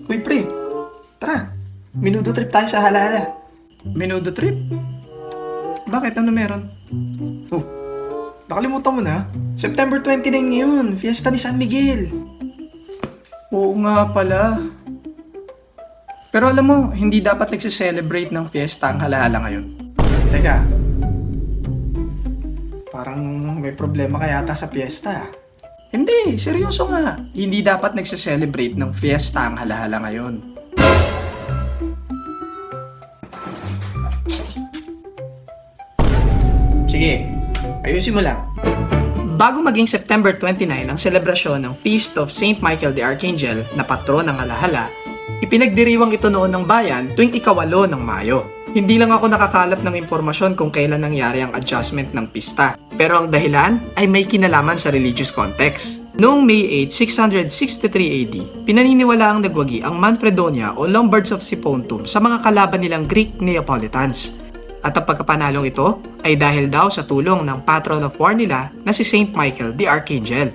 Uy, pre. Tara. Menudo trip tayo sa Halahala. Menudo trip? Bakit? Ano meron? Oh, nakalimutan mo na. September 29 ngayon. Fiesta ni San Miguel. Oo nga pala. Pero alam mo, hindi dapat nagsiselebrate ng fiesta ang Halahala ngayon. Teka. Parang may problema kaya ata sa fiesta. Hindi, seryoso nga. Hindi dapat nagsiselebrate ng fiesta ang Halahala ngayon. Sige, ayusin mo lang. Bago maging September 29 ang selebrasyon ng Feast of St. Michael the Archangel na patron ng Halahala, ipinagdiriwang ito noon ng bayan tuwing ika-8 ng Mayo. Hindi lang ako nakakalap ng impormasyon kung kailan nangyari ang adjustment ng pista, pero ang dahilan ay may kinalaman sa religious context. Noong May 8, 663 AD, pinaniniwala ang nagwagi ang Manfredonia o Lombards of Sipontum sa mga kalaban nilang Greek Neapolitans. At ang pagkapanalong ito ay dahil daw sa tulong ng patron of war nila na si St. Michael the Archangel.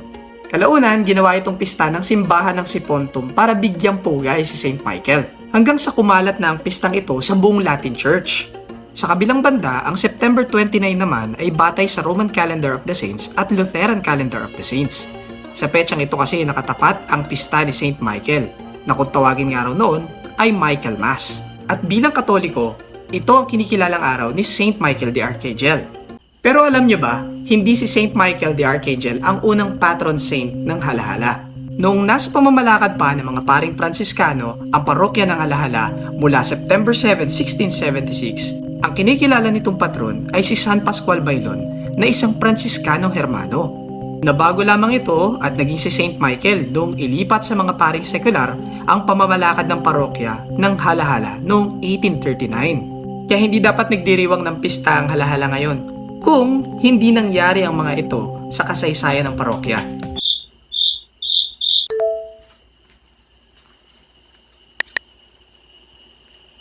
Kalaunan, ginawa itong pista ng simbahan ng Sipontum para bigyang pugay si St. Michael, hanggang sa kumalat na ang pistang ito sa buong Latin Church. Sa kabilang banda, ang September 29 naman ay batay sa Roman Calendar of the Saints at Lutheran Calendar of the Saints. Sa petsang ito kasi nakatapat ang pista ni St. Michael, na kung tawagin nga raw noon ay Michael Mass. At bilang Katoliko, ito ang kinikilalang araw ni St. Michael the Archangel. Pero alam niyo ba, hindi si St. Michael the Archangel ang unang patron saint ng Halahala. Noong nasa pamamalakad pa ng mga paring Fransiskano ang parokya ng Halahala mula September 7, 1676, ang kinikilala nitong patron ay si San Pascual Bailon na isang Pransiskanong Hermano. Nabago lamang ito at naging si St. Michael noong ilipat sa mga paring sekular ang pamamalakad ng parokya ng Halahala noong 1839. Kaya hindi dapat nagdiriwang ng pista ang Halahala ngayon kung hindi nangyari ang mga ito sa kasaysayan ng parokya.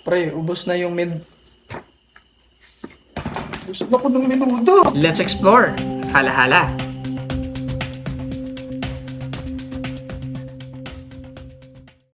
Pre, ubos na yung Busog ako ng menudo. Let's explore Halahala.